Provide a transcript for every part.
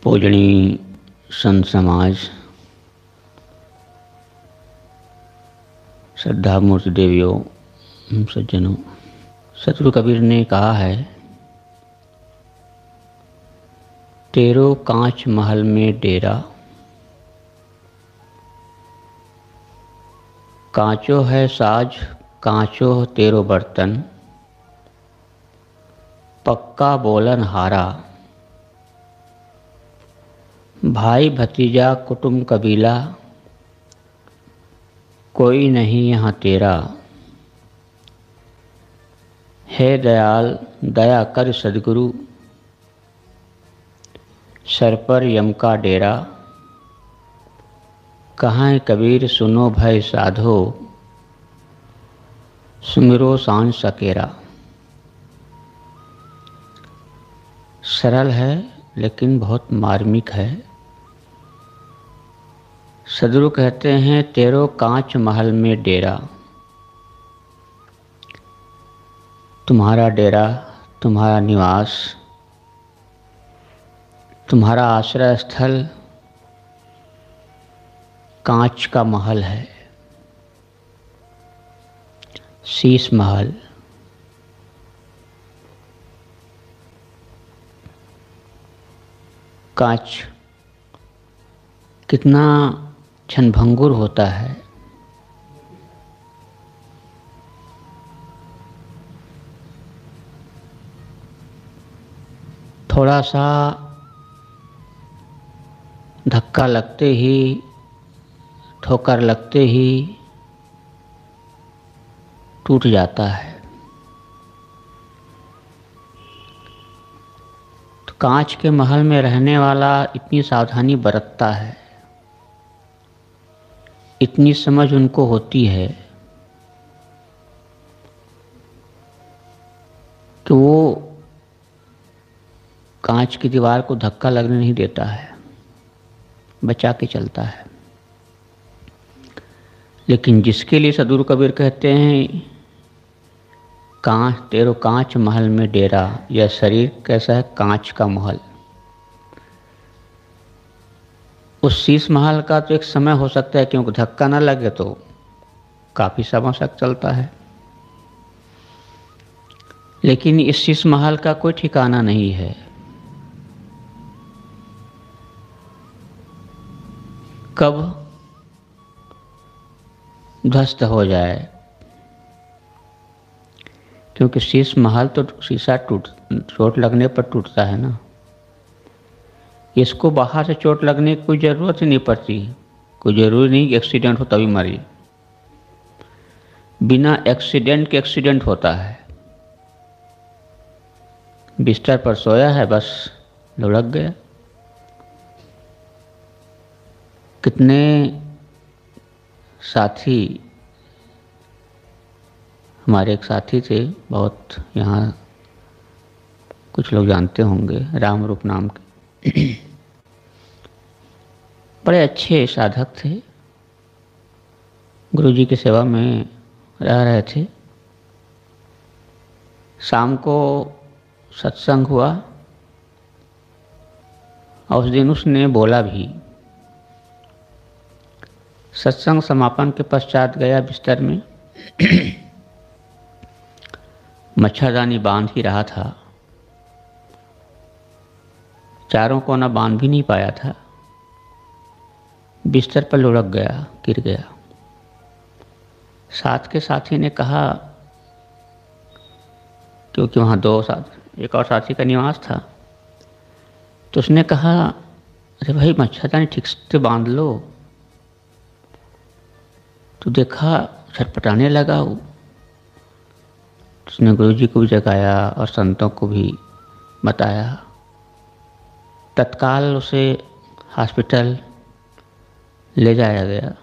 पूजनीय संत समाज, श्रद्धा मूर्ति देवियों, सज्जनों, सतगुरु कबीर ने कहा है, तेरो कांच महल में डेरा, कांचो है साज, कांचो तेरो बर्तन, पक्का बोलन हारा, भाई भतीजा कुटुंब कबीला, कोई नहीं यहाँ तेरा, हे दयाल दया कर सद्गुरु, सर पर यम का डेरा, कहाँ कबीर सुनो भय साधो, सुमिरो सांझ सकेरा। सरल है लेकिन बहुत मार्मिक है। सद्गुरु कहते हैं, तेरो कांच महल में डेरा, तुम्हारा डेरा, तुम्हारा निवास, तुम्हारा आश्रय स्थल कांच का महल है, शीश महल। कांच कितना क्षणभंगुर होता है। थोड़ा सा धक्का लगते ही, ठोकर लगते ही टूट जाता है। तो कांच के महल में रहने वाला इतनी सावधानी बरतता है, इतनी समझ उनको होती है कि वो कांच की दीवार को धक्का लगने नहीं देता है, बचा के चलता है। लेकिन जिसके लिए सद्गुरु कबीर कहते हैं, कांच तेरो कांच महल में डेरा, यह शरीर कैसा है? कांच का महल। उस शीश महल का तो एक समय हो सकता है, क्योंकि धक्का ना लगे तो काफी समय तक चलता है। लेकिन इस शीश महल का कोई ठिकाना नहीं है। कब ध्वस्त हो जाए, क्योंकि शीश महल तो शीशा चोट लगने पर टूटता है ना। इसको बाहर से चोट लगने की कोई ज़रूरत ही नहीं पड़ती। कोई ज़रूरी नहीं कि एक्सीडेंट हो तभी मरी। बिना एक्सीडेंट के एक्सीडेंट होता है। बिस्तर पर सोया है, बस लुढ़क गया। कितने साथी, हमारे एक साथी थे, बहुत यहाँ कुछ लोग जानते होंगे, राम रूप नाम के, बड़े अच्छे साधक थे, गुरुजी की सेवा में रह रहे थे। शाम को सत्संग हुआ और उस दिन उसने बोला भी। सत्संग समापन के पश्चात गया बिस्तर में, मच्छरदानी बांध ही रहा था, चारों कोना बांध भी नहीं पाया था, बिस्तर पर लुढ़क गया, गिर गया। साथ के साथी ने कहा, क्योंकि वहाँ एक और साथी का निवास था, तो उसने कहा, अरे भाई मच्छरदानी ठीक से बांध लो। तो देखा छटपटाने लगा वो। उसने गुरुजी को भी जगाया और संतों को भी बताया। तत्काल उसे हॉस्पिटल ले जाया गया,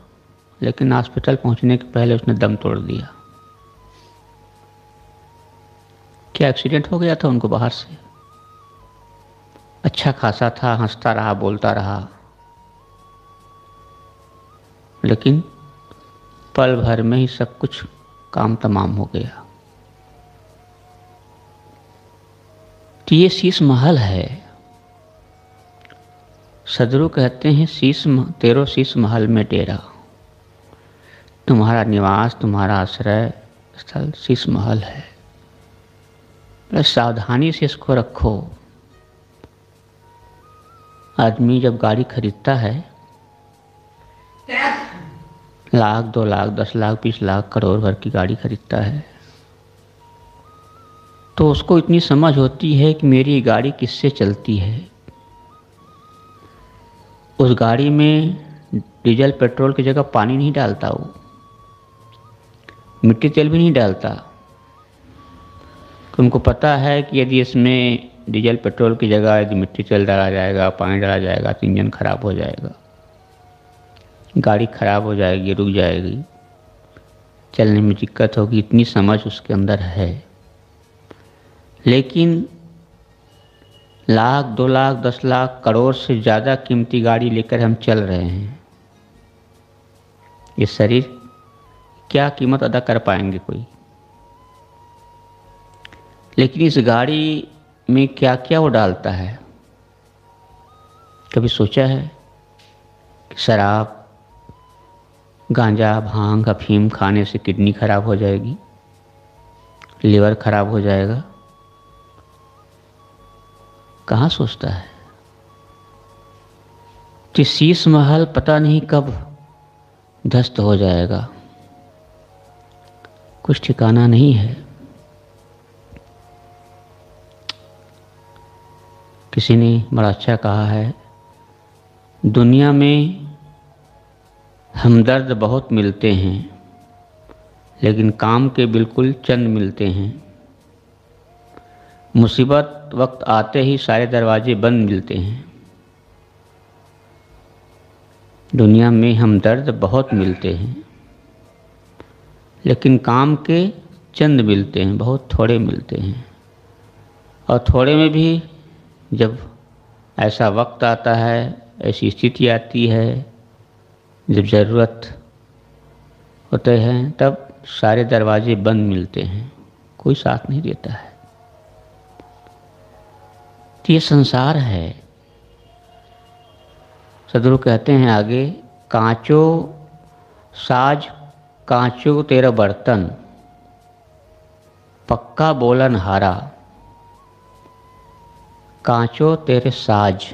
लेकिन हॉस्पिटल पहुंचने के पहले उसने दम तोड़ दिया। क्या एक्सीडेंट हो गया था उनको बाहर से? अच्छा खासा था, हंसता रहा, बोलता रहा, लेकिन पल भर में ही सब कुछ काम तमाम हो गया। तो ये शीश महल है, सदगुरु कहते हैं तेरो शीश महल में डेरा। तुम्हारा निवास, तुम्हारा आश्रय स्थल शीश महल है। बस सावधानी से इसको रखो। आदमी जब गाड़ी खरीदता है, लाख, 2 लाख, 10 लाख, 20 लाख, करोड़ भर की गाड़ी खरीदता है, तो उसको इतनी समझ होती है कि मेरी गाड़ी किससे चलती है। उस गाड़ी में डीजल पेट्रोल की जगह पानी नहीं डालता, वो मिट्टी तेल भी नहीं डालता। उनको पता है कि यदि इसमें डीजल पेट्रोल की जगह यदि मिट्टी तेल डाला जाएगा, पानी डाला जाएगा, तो इंजन खराब हो जाएगा, गाड़ी खराब हो जाएगी, रुक जाएगी, चलने में दिक्कत होगी। इतनी समझ उसके अंदर है। लेकिन लाख, 2 लाख, 10 लाख, करोड़ से ज़्यादा कीमती गाड़ी लेकर हम चल रहे हैं। ये शरीर क्या कीमत अदा कर पाएंगे कोई? लेकिन इस गाड़ी में क्या क्या वो डालता है, कभी सोचा है? कि शराब, गांजा, भांग, अफीम खाने से किडनी खराब हो जाएगी, लिवर खराब हो जाएगा। कहाँ सोचता है कि शीश महल पता नहीं कब ध्वस्त हो जाएगा, कुछ ठिकाना नहीं है। किसी ने बड़ा अच्छा कहा है, दुनिया में हमदर्द बहुत मिलते हैं, लेकिन काम के बिल्कुल चंद मिलते हैं। मुसीबत वक्त आते ही सारे दरवाजे बंद मिलते हैं। दुनिया में हमदर्द बहुत मिलते हैं, लेकिन काम के चंद मिलते हैं, बहुत थोड़े मिलते हैं। और थोड़े में भी जब ऐसा वक्त आता है, ऐसी स्थिति आती है, जब ज़रूरत होते हैं, तब सारे दरवाजे बंद मिलते हैं, कोई साथ नहीं देता है। तो ये संसार है। सदगुरु कहते हैं आगे, कांचो साज कांचो तेरा बर्तन, पक्का बोलन हारा। कांचो तेरे साज,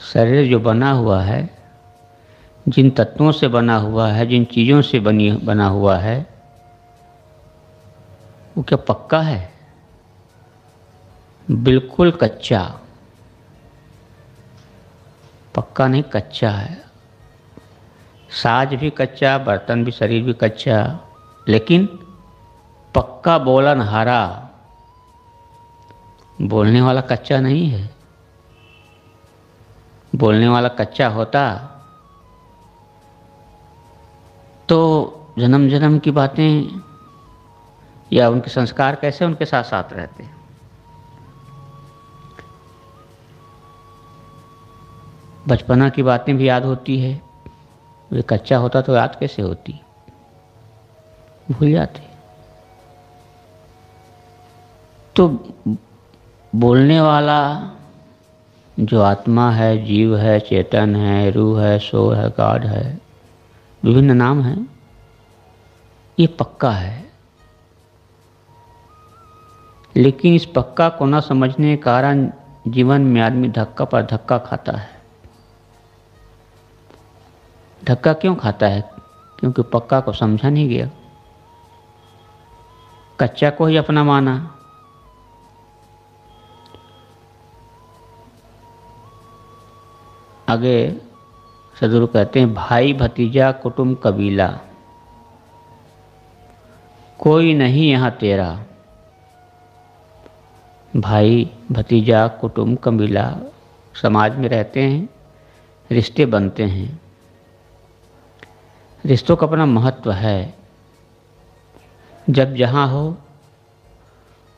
शरीर जो बना हुआ है, जिन तत्वों से बना हुआ है, जिन चीज़ों से बना हुआ है, वो क्या पक्का है? बिल्कुल कच्चा। पक्का नहीं, कच्चा है। साज भी कच्चा, बर्तन भी, शरीर भी कच्चा, लेकिन पक्का बोलन हारा। बोलने वाला कच्चा नहीं है। बोलने वाला कच्चा होता तो जन्म जन्म की बातें या उनके संस्कार कैसे उनके साथ साथ रहते। बचपना की बातें भी याद होती है, वे कच्चा होता तो याद कैसे होती, भूल जाते। तो बोलने वाला जो आत्मा है, जीव है, चेतन है, रूह है, सोल है, गॉड है, विभिन्न नाम हैं, ये पक्का है। लेकिन इस पक्का को न समझने के कारण जीवन में आदमी धक्का पर धक्का खाता है। धक्का क्यों खाता है? क्योंकि पक्का को समझा नहीं गया, कच्चा को ही अपना माना। आगे सदगुरु कहते हैं, भाई भतीजा कुटुंब कबीला, कोई नहीं यहाँ तेरा। भाई भतीजा कुटुंब कबीला, समाज में रहते हैं, रिश्ते बनते हैं, रिश्तों का अपना महत्व है। जब जहाँ हो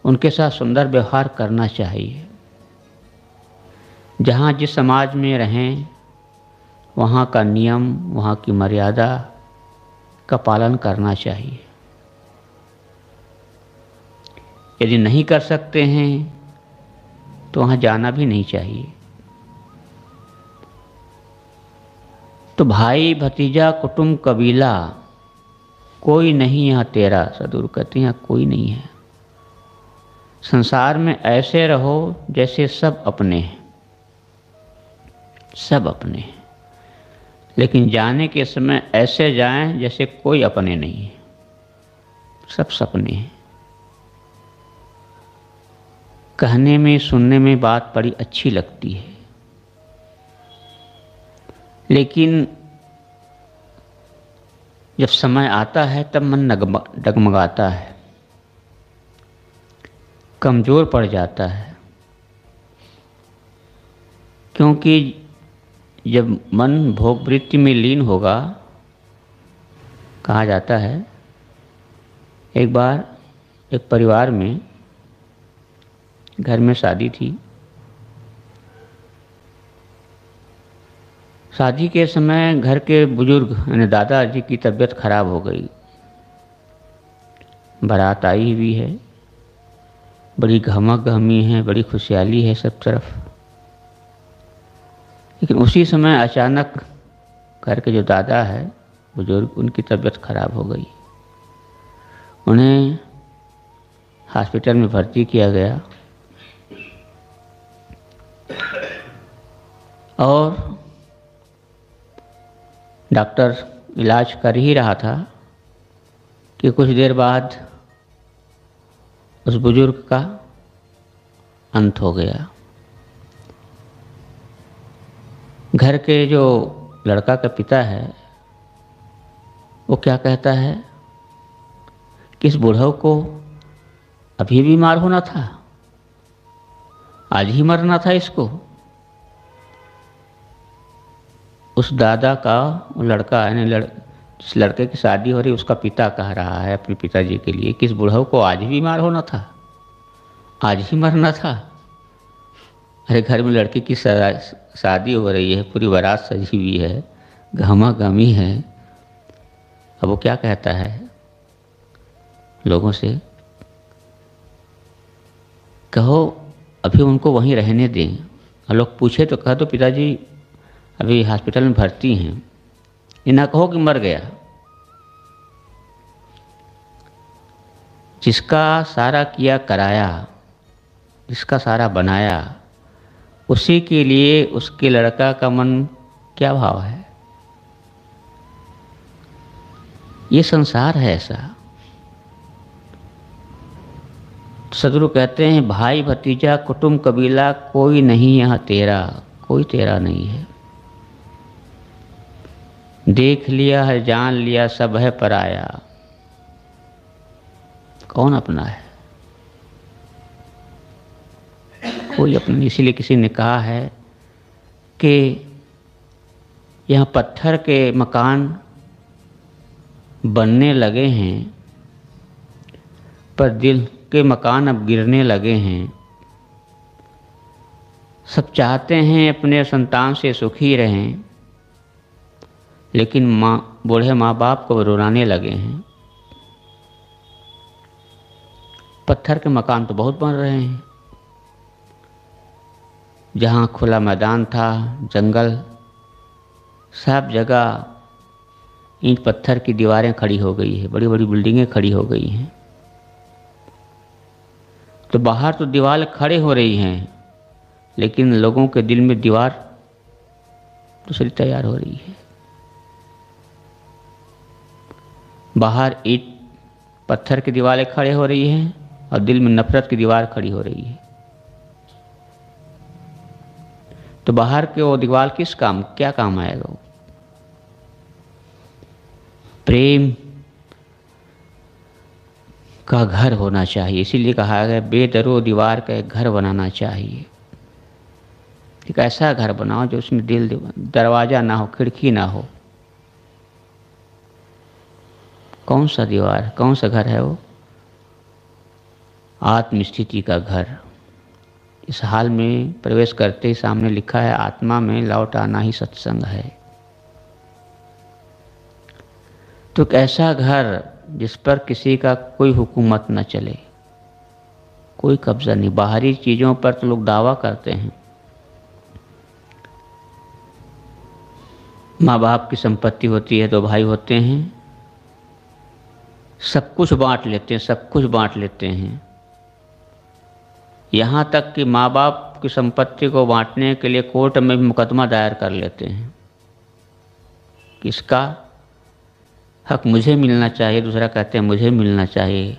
उनके साथ सुंदर व्यवहार करना चाहिए। जहाँ जिस समाज में रहें वहाँ का नियम, वहाँ की मर्यादा का पालन करना चाहिए। यदि नहीं कर सकते हैं तो वहाँ जाना भी नहीं चाहिए। तो भाई भतीजा कुटुंब कबीला कोई नहीं यहाँ तेरा, सदगुरु कहते हैं यहाँ कोई नहीं है। संसार में ऐसे रहो जैसे सब अपने हैं, सब अपने हैं, लेकिन जाने के समय ऐसे जाएं जैसे कोई अपने नहीं है, सब सपने हैं। कहने में सुनने में बात बड़ी अच्छी लगती है, लेकिन जब समय आता है तब मन डगमगाता है, कमज़ोर पड़ जाता है। क्योंकि जब मन भोग वृत्ति में लीन होगा, कहा जाता है एक बार एक परिवार में, घर में शादी थी। शादी के समय घर के बुजुर्ग यानी दादाजी की तबीयत खराब हो गई। बारात आई हुई है, बड़ी गहमा गहमी है, बड़ी खुशहाली है सब तरफ, लेकिन उसी समय अचानक घर के जो दादा है बुजुर्ग, उनकी तबीयत खराब हो गई। उन्हें हॉस्पिटल में भर्ती किया गया और डॉक्टर इलाज कर ही रहा था कि कुछ देर बाद उस बुजुर्ग का अंत हो गया। घर के जो लड़का का पिता है वो क्या कहता है कि इस बूढ़ों को अभी बीमार होना था, आज ही मरना था इसको। उस दादा का लड़का यानी जिस लड़के की शादी हो रही उसका पिता कह रहा है अपने पिताजी के लिए कि इस बूढ़ों को आज ही बीमार होना था, आज ही मरना था। अरे घर में लड़के की शादी हो रही है, पूरी बारात सजी हुई है, गहमा गहमी है। अब वो क्या कहता है लोगों से, कहो अभी उनको वहीं रहने दें। और लोग पूछे तो कह दो पिताजी अभी हॉस्पिटल में भर्ती हैं, ये ना कहो कि मर गया। जिसका सारा किया कराया, जिसका सारा बनाया, उसी के लिए उसके लड़का का मन क्या भाव है। ये संसार है ऐसा। सदगुरु कहते हैं भाई भतीजा कुटुंब कबीला कोई नहीं यहाँ तेरा, कोई तेरा नहीं है। देख लिया है जान लिया सब है पराया, कौन अपना है, कोई अपना नहीं। इसीलिए किसी ने कहा है कि यहाँ पत्थर के मकान बनने लगे हैं पर दिल के मकान अब गिरने लगे हैं। सब चाहते हैं अपने संतान से सुखी रहें, लेकिन बूढ़े माँ बाप को रुलाने लगे हैं। पत्थर के मकान तो बहुत बन रहे हैं, जहाँ खुला मैदान था, जंगल, सब जगह ईंट पत्थर की दीवारें खड़ी हो गई है, बड़ी बड़ी बिल्डिंगें खड़ी हो गई हैं। तो बाहर तो दीवार खड़े हो रही हैं, लेकिन लोगों के दिल में दीवार दूसरी तैयार हो रही है। बाहर ईंट पत्थर की दीवारें खड़े हो रही हैं और दिल में नफरत की दीवार खड़ी हो रही है। तो बाहर के वो दीवार किस काम, क्या काम आएगा वो? प्रेम का घर होना चाहिए। इसीलिए कहा गया बेदरो दीवार का एक घर बनाना चाहिए। एक ऐसा घर बनाओ जो उसमें दरवाजा ना हो, खिड़की ना हो। कौन सा दीवार, कौन सा घर है वो? आत्मस्थिति का घर। इस हाल में प्रवेश करते ही सामने लिखा है आत्मा में लौट आना ही सत्संग है। तो एक ऐसा घर जिस पर किसी का कोई हुकूमत न चले, कोई कब्जा नहीं। बाहरी चीज़ों पर तो लोग दावा करते हैं, माँ बाप की संपत्ति होती है, 2 भाई होते हैं, सब कुछ बांट लेते हैं, सब कुछ बांट लेते हैं। यहाँ तक कि माँ बाप की संपत्ति को बांटने के लिए कोर्ट में भी मुकदमा दायर कर लेते हैं कि इसका हक मुझे मिलना चाहिए, दूसरा कहते हैं मुझे मिलना चाहिए।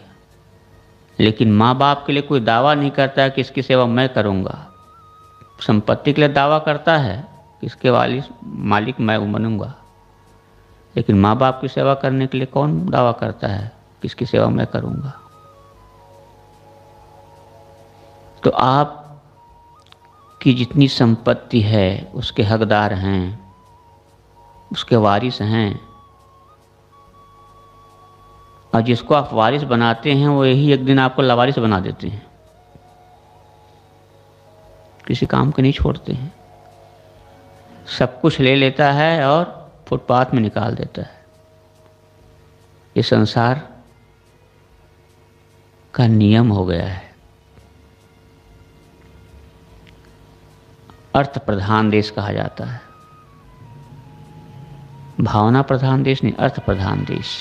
लेकिन माँ बाप के लिए कोई दावा नहीं करता है कि इसकी सेवा मैं करूँगा। संपत्ति के लिए दावा करता है कि इसके मालिक मैं बनूँगा, लेकिन माँ बाप की सेवा करने के लिए कौन दावा करता है कि इसकी सेवा मैं करूँगा। तो आप की जितनी संपत्ति है उसके हकदार हैं, उसके वारिस हैं, और जिसको आप वारिस बनाते हैं वो यही एक दिन आपको लावारिस बना देते हैं, किसी काम के नहीं छोड़ते हैं। सब कुछ ले लेता है और फुटपाथ में निकाल देता है। ये संसार का नियम हो गया है। अर्थ प्रधान देश कहा जाता है, भावना प्रधान देश नहीं, अर्थ प्रधान देश।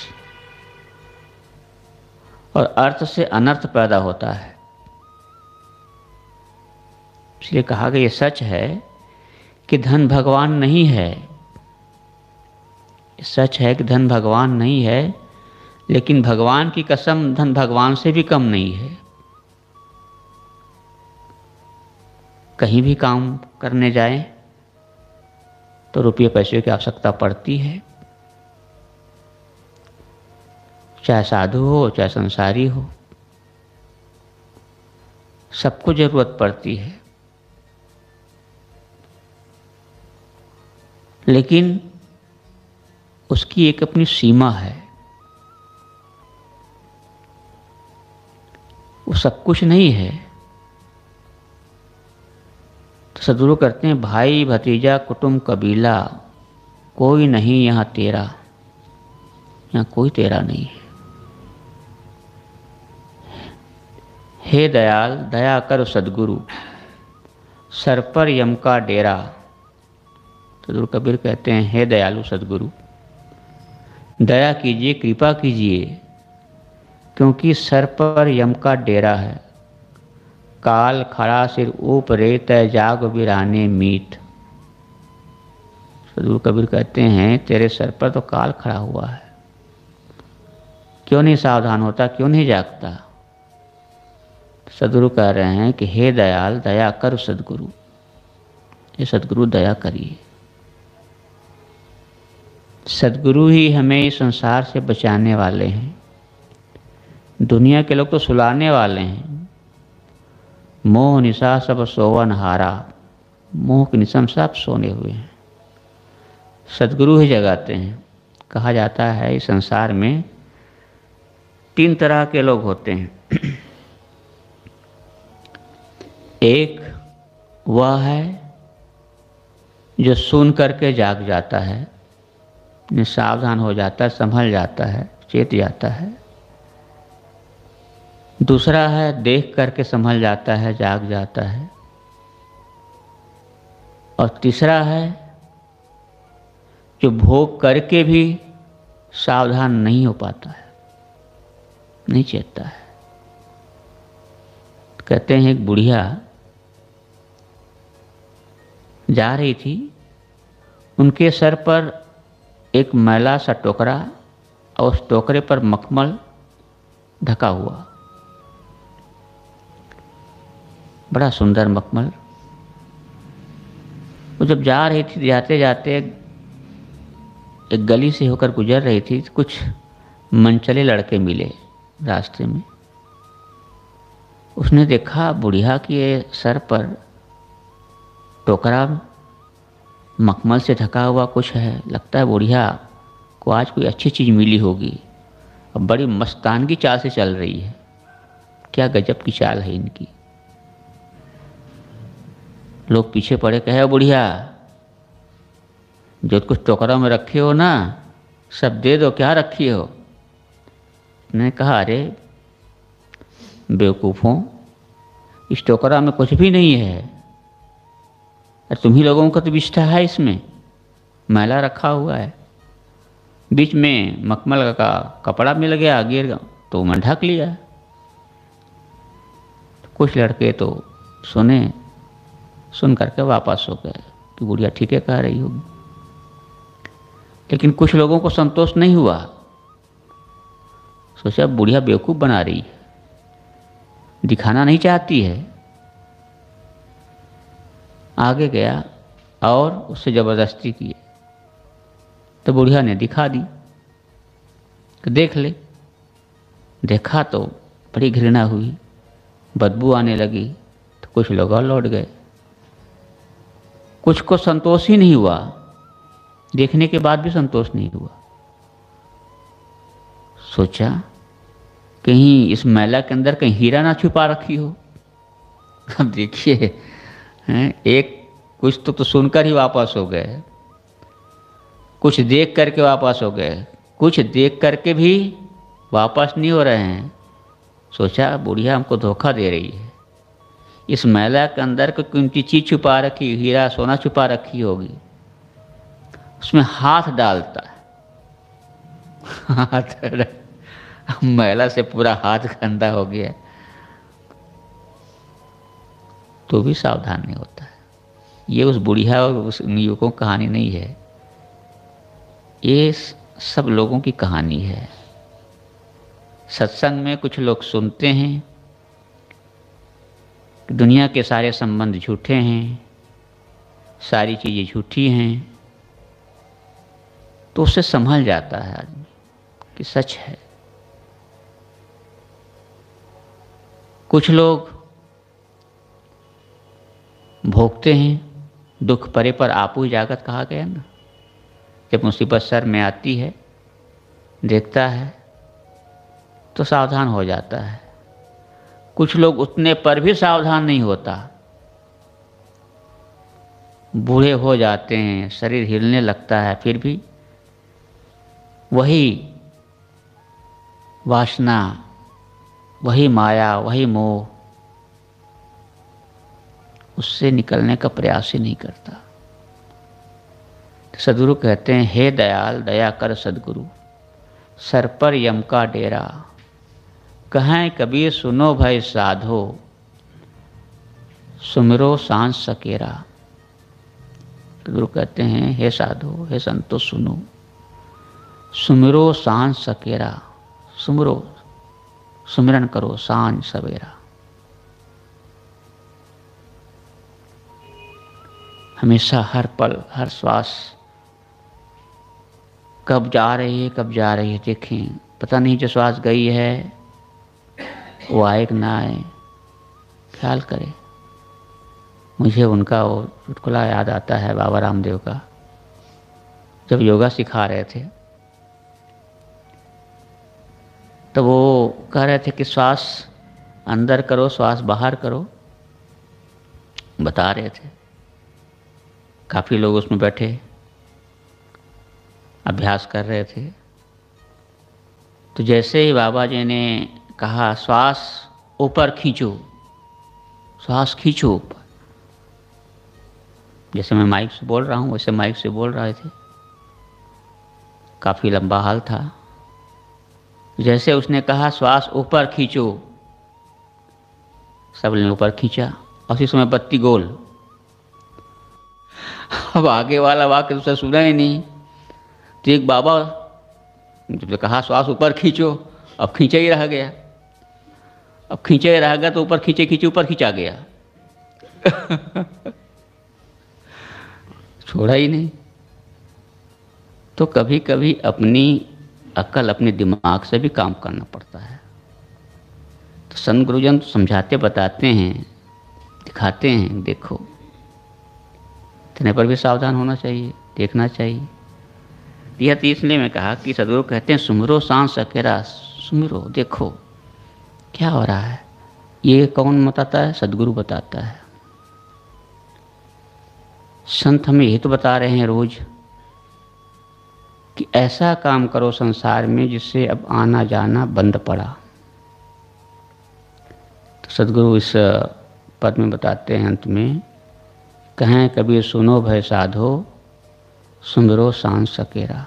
और अर्थ से अनर्थ पैदा होता है। इसलिए कहा गया, ये सच है कि धन भगवान नहीं है। सच है कि धन भगवान नहीं है, लेकिन भगवान की कसम धन भगवान से भी कम नहीं है। कहीं भी काम करने जाएं तो रुपये पैसे की आवश्यकता पड़ती है, चाहे साधु हो चाहे संसारी हो, सबको जरूरत पड़ती है। लेकिन उसकी एक अपनी सीमा है। वो सब कुछ नहीं है। तो सदगुरु करते हैं, भाई भतीजा कुटुंब कबीला कोई नहीं यहाँ तेरा, यहाँ कोई तेरा नहीं है। हे दयाल दया कर सदगुरु, सर पर यम का डेरा। सदगुरु कबीर कहते हैं, हे दयालु सदगुरु, दया कीजिए, कृपा कीजिए, क्योंकि सर पर यम का डेरा है। काल खड़ा सिर ऊपरे तय जाग बिराने मीत। सदगुरु कबीर कहते हैं, तेरे सर पर तो काल खड़ा हुआ है, क्यों नहीं सावधान होता, क्यों नहीं जागता। सदगुरु कह रहे हैं कि हे दयाल दया कर सदगुरु, ये सदगुरु दया करिए। सदगुरु ही हमें इस संसार से बचाने वाले हैं। दुनिया के लोग तो सुलाने वाले हैं। मोह निशा सब सोवन हारा, मोह के निशा सब सोने हुए हैं, सदगुरु ही जगाते हैं। कहा जाता है इस संसार में 3 तरह के लोग होते हैं। एक वह है जो सुन करके जाग जाता है, सावधान हो जाता है, संभल जाता है, चेत जाता है। दूसरा है देख करके संभल जाता है, जाग जाता है। और तीसरा है जो भोग करके भी सावधान नहीं हो पाता है, नहीं चेतता है। कहते हैं एक बुढ़िया जा रही थी, उनके सर पर एक मैला सा टोकरा और उस टोकरे पर मखमल ढका हुआ, बड़ा सुंदर मखमल। वो जब जा रही थी, जाते जाते एक गली से होकर गुजर रही थी, कुछ मनचले लड़के मिले रास्ते में। उसने देखा बुढ़िया के सर पर टोकरा मखमल से ढका हुआ कुछ है, लगता है बुढ़िया को आज कोई अच्छी चीज़ मिली होगी। अब बड़ी मस्तानगी चाल से चल रही है, क्या गजब की चाल है इनकी। लोग पीछे पड़े, कहे बुढ़िया जो कुछ टोकरा में रखे हो ना सब दे दो, क्या रखी हो। मैंने कहा अरे बेवकूफ़ों, इस टोकरा में कुछ भी नहीं है, और तुम्ही लोगों का तो विष्ठा है इसमें। मैला रखा हुआ है, बीच में मखमल का कपड़ा मिल गया, गिर गया तो मैं ढक लिया। कुछ लड़के तो सुन करके वापस हो गए कि बुढ़िया ठीक है कह रही होगी। लेकिन कुछ लोगों को संतोष नहीं हुआ, सोचा बुढ़िया बेवकूफ़ बना रही है, दिखाना नहीं चाहती है। आगे गया और उससे ज़बरदस्ती की, तो बुढ़िया ने दिखा दी कि देख ले। देखा तो बड़ी घृणा हुई, बदबू आने लगी, तो कुछ लोग और लौट गए। कुछ को संतोष ही नहीं हुआ, देखने के बाद भी संतोष नहीं हुआ। सोचा कहीं इस मैला के अंदर कहीं हीरा ना छुपा रखी हो। अब देखिए, एक कुछ तो सुनकर ही वापस हो गए, कुछ देख करके वापस हो गए, कुछ देख करके भी वापस नहीं हो रहे हैं। सोचा बुढ़िया हमको धोखा दे रही है, इस मैला के अंदर कोई कीमती चीज़ छुपा रखी, हीरा सोना छुपा रखी होगी। उसमें हाथ डालता है, हाथ मैला से पूरा हाथ गंदा हो गया, तो भी सावधान नहीं होता है। ये उस बुढ़िया और उस युवकों की कहानी नहीं है, ये सब लोगों की कहानी है। सत्संग में कुछ लोग सुनते हैं कि दुनिया के सारे संबंध झूठे हैं, सारी चीज़ें झूठी हैं, तो उससे संभल जाता है आदमी कि सच है। कुछ लोग भोगते हैं, दुख परे पर आपू ही जागत कहा गया ना। जब मुसीबत सर में आती है, देखता है तो सावधान हो जाता है। कुछ लोग उतने पर भी सावधान नहीं होता, बूढ़े हो जाते हैं, शरीर हिलने लगता है, फिर भी वही वासना, वही माया, वही मोह, उससे निकलने का प्रयास ही नहीं करता। तो सदगुरु कहते हैं, हे दयाल दया कर सदगुरु, सर पर यम का डेरा, कहें कबीर सुनो भय साधो, सुमिरो सांस सकेरा। गुरु कहते हैं, हे साधो, हे संतो सुनो, सुमिरो सांस सकेरा, सुमिरो, सुमिरन करो सांझ सवेरा। हमेशा हर पल हर श्वास कब जा रही है, कब जा रही है, देखें। पता नहीं जो श्वास गई है वो आए कि ना आए, ख्याल करें। मुझे उनका वो चुटकुला याद आता है बाबा रामदेव का, जब योगा सिखा रहे थे तो वो कह रहे थे कि श्वास अंदर करो, श्वास बाहर करो, बता रहे थे। काफ़ी लोग उसमें बैठे अभ्यास कर रहे थे। तो जैसे ही बाबा जी ने कहा श्वास ऊपर खींचो, श्वास खींचो ऊपर, जैसे मैं माइक से बोल रहा हूँ वैसे माइक से बोल रहे थे, काफ़ी लंबा हाल था। जैसे उसने कहा श्वास ऊपर खींचो, सब ने ऊपर खींचा, और उसी समय बत्ती गोल। अब आगे वाला वाक्य तो उसे सुना ही नहीं, तो एक बाबा जब कहा श्वास ऊपर खींचो, अब खींचा ही रह गया। अब खींचा ही रह गया तो ऊपर खींचे खींचे ऊपर खींचा गया। छोड़ा ही नहीं। तो कभी कभी अपनी अक्ल, अपने दिमाग से भी काम करना पड़ता है। तो संत गुरुजन तो समझाते बताते हैं, दिखाते हैं, देखो। इतने पर भी सावधान होना चाहिए, देखना चाहिए। यह तो इसलिए मैं कहा कि सदगुरु कहते हैं सुमिरो सांस सकेरा, सुमिरो, देखो क्या हो रहा है। ये कौन बताता है? सदगुरु बताता है। संत हमें यही तो बता रहे हैं रोज कि ऐसा काम करो संसार में जिससे अब आना जाना बंद पड़ा। तो सदगुरु इस पद में बताते हैं अंत में, कहें कबीर सुनो भय साधो, सुंदरो सांस सकेरा।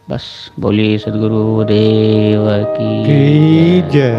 बस बोलिए सद्गुरु देव की जय।